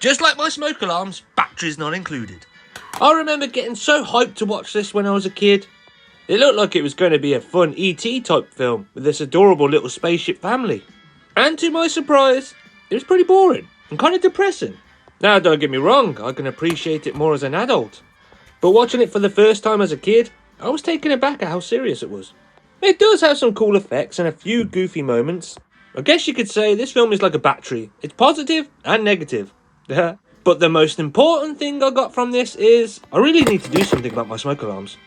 Just like my smoke alarms, batteries not included. I remember getting so hyped to watch this when I was a kid. It looked like it was going to be a fun E.T. type film with this adorable little spaceship family. And to my surprise, it was pretty boring and kind of depressing. Now, don't get me wrong, I can appreciate it more as an adult. But watching it for the first time as a kid, I was taken aback at how serious it was. It does have some cool effects and a few goofy moments. I guess you could say this film is like a battery. It's positive and negative. But the most important thing I got from this is I really need to do something about my smoke alarms.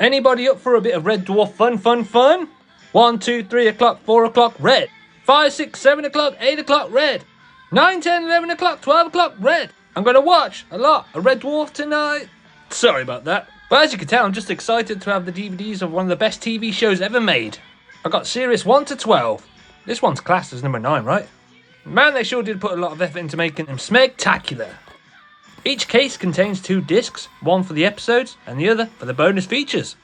Anybody up for a bit of Red Dwarf fun? 1, 2, 3 o'clock, 4 o'clock, red. 5, 6, 7 o'clock, 8 o'clock, red. 9, 10, 11 o'clock, 12 o'clock, red. I'm going to watch a lot of Red Dwarf tonight. Sorry about that. But as you can tell, I'm just excited to have the DVDs of one of the best TV shows ever made. I got series 1 to 12. This one's classed as number 9, right? Man, they sure did put a lot of effort into making them smegtacular. Each case contains 2 discs, one for the episodes and the other for the bonus features,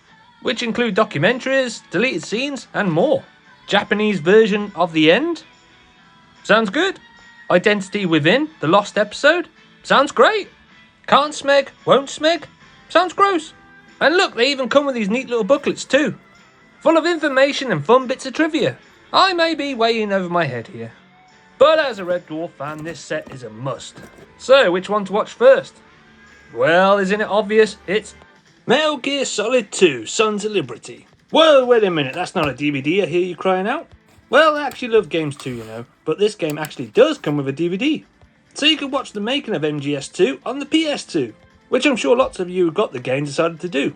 which include documentaries, deleted scenes and more. Japanese version of The End? Sounds good. Identity Within, the lost episode? Sounds great. Can't smeg, won't smeg? Sounds gross. And look, they even come with these neat little booklets too, full of information and fun bits of trivia. I may be way in over my head here. But as a Red Dwarf fan, this set is a must. So, which one to watch first? Well, isn't it obvious? It's Metal Gear Solid 2, Sons of Liberty. Whoa, wait a minute, that's not a DVD, I hear you crying out. Well, I actually love games too, you know, but this game actually does come with a DVD. So you can watch the making of MGS2 on the PS2, which I'm sure lots of you who got the game decided to do.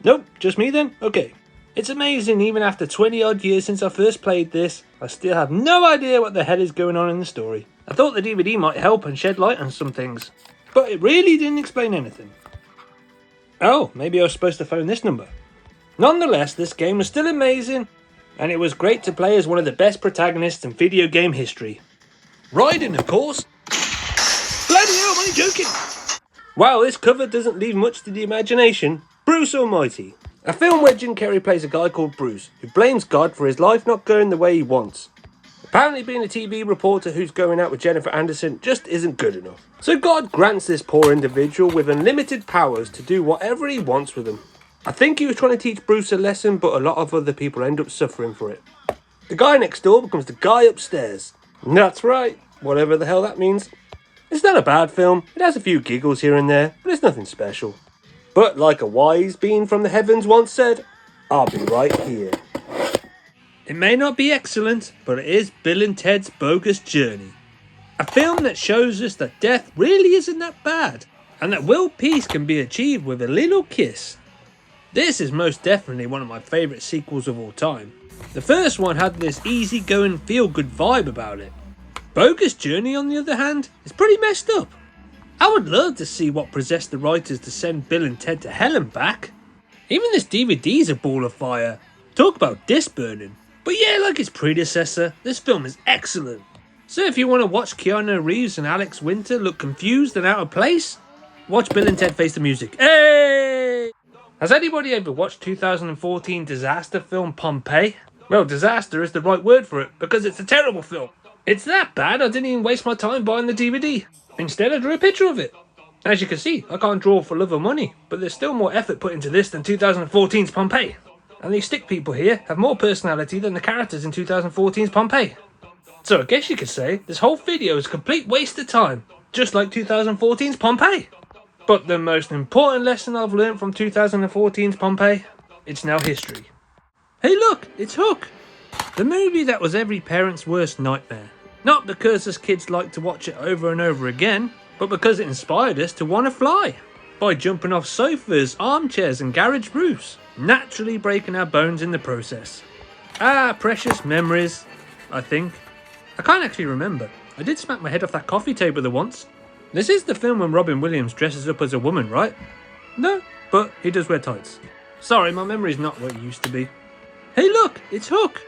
Nope, just me then? Okay. It's amazing, even after 20 odd years since I first played this, I still have no idea what the hell is going on in the story. I thought the DVD might help and shed light on some things, but it really didn't explain anything. Oh, maybe I was supposed to phone this number. Nonetheless, this game was still amazing, and it was great to play as one of the best protagonists in video game history. Raiden, of course. Bloody hell, I'm only joking. Wow, this cover doesn't leave much to the imagination. Bruce Almighty. A film where Jim Carrey plays a guy called Bruce, who blames God for his life not going the way he wants. Apparently being a TV reporter who's going out with Jennifer Anderson just isn't good enough. So God grants this poor individual with unlimited powers to do whatever he wants with them. I think he was trying to teach Bruce a lesson, but a lot of other people end up suffering for it. The guy next door becomes the guy upstairs. That's right, whatever the hell that means. It's not a bad film, it has a few giggles here and there, but it's nothing special. But like a wise being from the heavens once said, I'll be right here. It may not be excellent, but it is Bill and Ted's Bogus Journey. A film that shows us that death really isn't that bad, and that world peace can be achieved with a little kiss. This is most definitely one of my favourite sequels of all time. The first one had this easygoing feel-good vibe about it. Bogus Journey, on the other hand, is pretty messed up. I would love to see what possessed the writers to send Bill and Ted to hell and back. Even this DVD's a ball of fire. Talk about disc burning. But yeah, like its predecessor, this film is excellent. So if you want to watch Keanu Reeves and Alex Winter look confused and out of place, watch Bill and Ted Face the Music. Hey! Has anybody ever watched 2014 disaster film Pompeii? Well, disaster is the right word for it, because it's a terrible film. It's that bad I didn't even waste my time buying the DVD. Instead, I drew a picture of it. As you can see, I can't draw for love or money, but there's still more effort put into this than 2014's Pompeii. And these stick people here have more personality than the characters in 2014's Pompeii. So I guess you could say this whole video is a complete waste of time, just like 2014's Pompeii. But the most important lesson I've learned from 2014's Pompeii, it's now history. Hey look, it's Hook! The movie that was every parent's worst nightmare. Not because us kids like to watch it over and over again, but because it inspired us to want to fly. By jumping off sofas, armchairs and garage roofs, naturally breaking our bones in the process. Ah, precious memories, I think. I can't actually remember. I did smack my head off that coffee table the once. This is the film when Robin Williams dresses up as a woman, right? No, but he does wear tights. Sorry, my memory's not what it used to be. Hey look, it's Hook!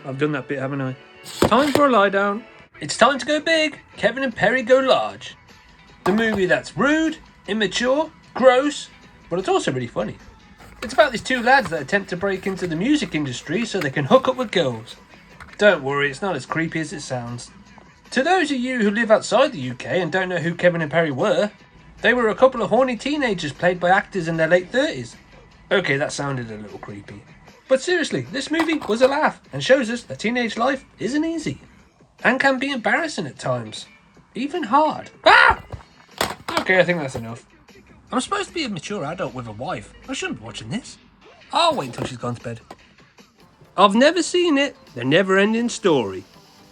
I've done that bit, haven't I? Time for a lie down. It's time to go big. Kevin and Perry go large. The movie that's rude, immature, gross, but it's also really funny. It's about these two lads that attempt to break into the music industry so they can hook up with girls. Don't worry, it's not as creepy as it sounds. To those of you who live outside the UK and don't know who Kevin and Perry were, they were a couple of horny teenagers played by actors in their late 30s. Okay, that sounded a little creepy. But seriously, this movie was a laugh and shows us that teenage life isn't easy. And can be embarrassing at times. Even hard. Ah! Okay, I think that's enough. I'm supposed to be a mature adult with a wife. I shouldn't be watching this. I'll wait until she's gone to bed. I've never seen it. The never-ending story.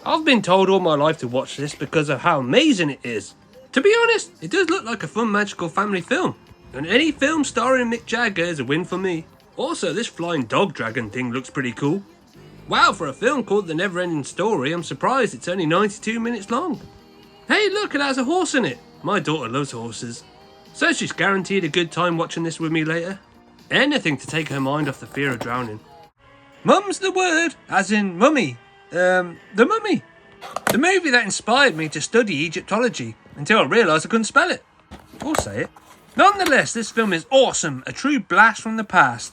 I've been told all my life to watch this because of how amazing it is. To be honest, it does look like a fun magical family film. And any film starring Mick Jagger is a win for me. Also, this flying dog dragon thing looks pretty cool. Wow, for a film called The Never-Ending Story, I'm surprised it's only 92 minutes long. Hey look, it has a horse in it. My daughter loves horses. So she's guaranteed a good time watching this with me later. Anything to take her mind off the fear of drowning. Mum's the word, as in mummy. The Mummy. The movie that inspired me to study Egyptology until I realised I couldn't spell it. Or say it. Nonetheless, this film is awesome, a true blast from the past.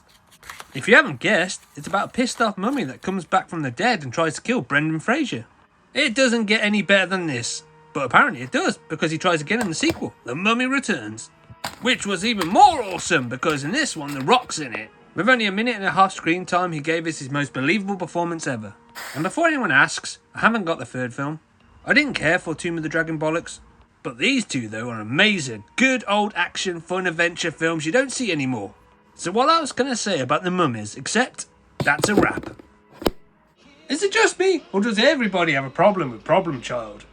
If you haven't guessed, it's about a pissed off mummy that comes back from the dead and tries to kill Brendan Fraser. It doesn't get any better than this, but apparently it does, because he tries again in the sequel, The Mummy Returns. Which was even more awesome, because in this one, The Rock's in it. With only a minute and a half screen time, he gave us his most believable performance ever. And before anyone asks, I haven't got the third film. I didn't care for Tomb of the Dragon bollocks. But these two, though, are amazing. Good old action, fun adventure films you don't see anymore. So what I was going to say about the mummies, except that's a wrap. Is it just me, or does everybody have a problem with Problem Child?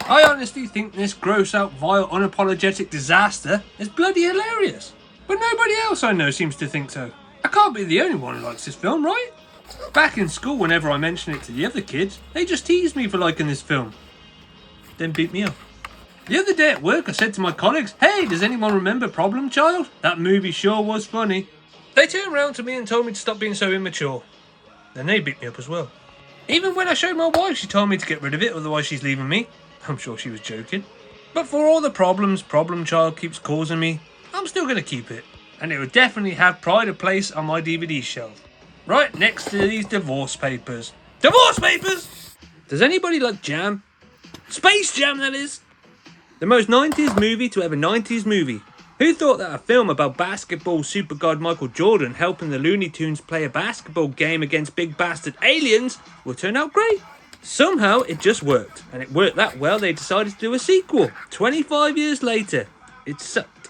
I honestly think this gross out, vile, unapologetic disaster is bloody hilarious. But nobody else I know seems to think so. I can't be the only one who likes this film, right? Back in school, whenever I mention it to the other kids, they just tease me for liking this film. Then beat me up. The other day at work, I said to my colleagues, hey, does anyone remember Problem Child? That movie sure was funny. They turned around to me and told me to stop being so immature. Then they beat me up as well. Even when I showed my wife, she told me to get rid of it, otherwise she's leaving me. I'm sure she was joking. But for all the problems Problem Child keeps causing me, I'm still going to keep it. And it would definitely have pride of place on my DVD shelf. Right next to these divorce papers. Divorce papers! Does anybody like Jam? Space Jam, that is! The most 90s movie to ever 90s movie. Who thought that a film about basketball super god Michael Jordan helping the Looney Tunes play a basketball game against big bastard aliens would turn out great? Somehow it just worked, and it worked that well they decided to do a sequel 25 years later. It sucked.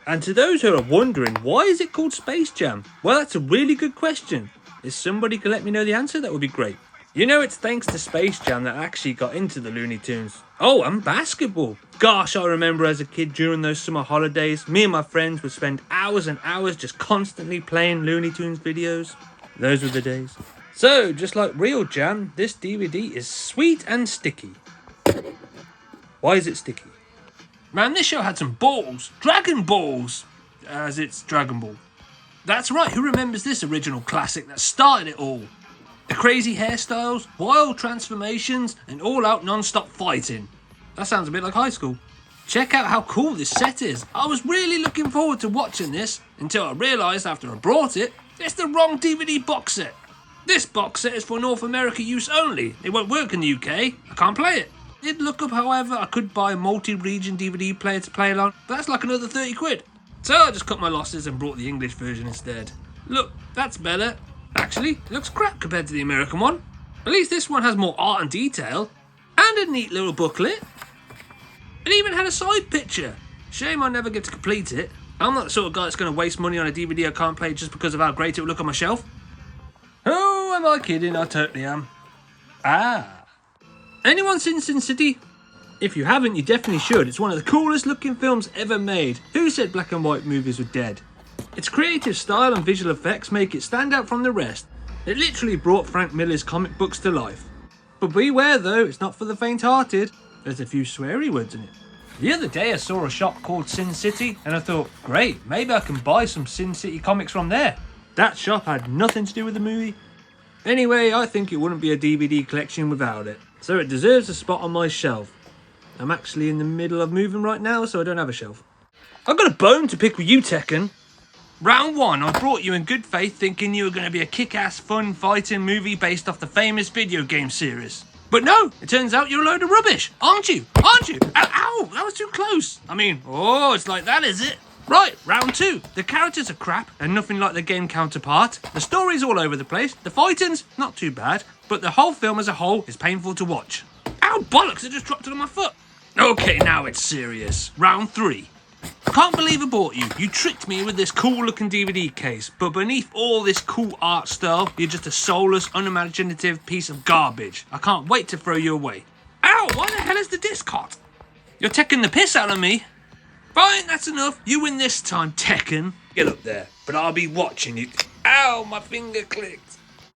And to those who are wondering, why is it called Space Jam? Well, that's a really good question. If somebody could let me know the answer, that would be great. You know, it's thanks to Space Jam that I actually got into the Looney Tunes. Oh, and basketball. Gosh, I remember as a kid during those summer holidays, me and my friends would spend hours and hours just constantly playing Looney Tunes videos. Those were the days. So, just like real jam, this DVD is sweet and sticky. Why is it sticky? Man, this show had some balls. Dragon Balls! As it's Dragon Ball. That's right, who remembers this original classic that started it all? The crazy hairstyles, wild transformations, and all-out non-stop fighting. That sounds a bit like high school. Check out how cool this set is. I was really looking forward to watching this until I realised after I brought it, it's the wrong DVD box set. This box set is for North America use only. It won't work in the UK. I can't play it. Did look up, however, I could buy a multi-region DVD player to play along, but that's like another 30 quid. So I just cut my losses and brought the English version instead. Look, that's better. Actually, it looks crap compared to the American one. At least this one has more art and detail. And a neat little booklet. It even had a side picture. Shame I never get to complete it. I'm not the sort of guy that's going to waste money on a DVD I can't play just because of how great it will look on my shelf. Oh, am I kidding? I totally am. Ah. Anyone seen Sin City? If you haven't, you definitely should. It's one of the coolest looking films ever made. Who said black and white movies were dead? Its creative style and visual effects make it stand out from the rest. It literally brought Frank Miller's comic books to life. But beware though, it's not for the faint-hearted. There's a few sweary words in it. The other day I saw a shop called Sin City and I thought, great, maybe I can buy some Sin City comics from there. That shop had nothing to do with the movie. Anyway, I think it wouldn't be a DVD collection without it. So it deserves a spot on my shelf. I'm actually in the middle of moving right now, so I don't have a shelf. I've got a bone to pick with you, Tekken. Round one, I brought you in good faith thinking you were going to be a kick-ass fun fighting movie based off the famous video game series. But no, it turns out you're a load of rubbish, aren't you? Aren't you? Ow, that was too close. I mean, oh, it's like that, is it? Right, round 2. The characters are crap and nothing like the game counterpart. The story's all over the place. The fighting's not too bad, but the whole film as a whole is painful to watch. Ow, bollocks, I just dropped it on my foot. Okay, now it's serious. Round 3. I can't believe I bought you. You tricked me with this cool looking DVD case, but beneath all this cool art style, you're just a soulless, unimaginative piece of garbage. I can't wait to throw you away. Ow, why the hell is the disc hot? You're taking the piss out of me. Fine, that's enough. You win this time, Tekken. Get up there, but I'll be watching you. Ow, my finger clicked.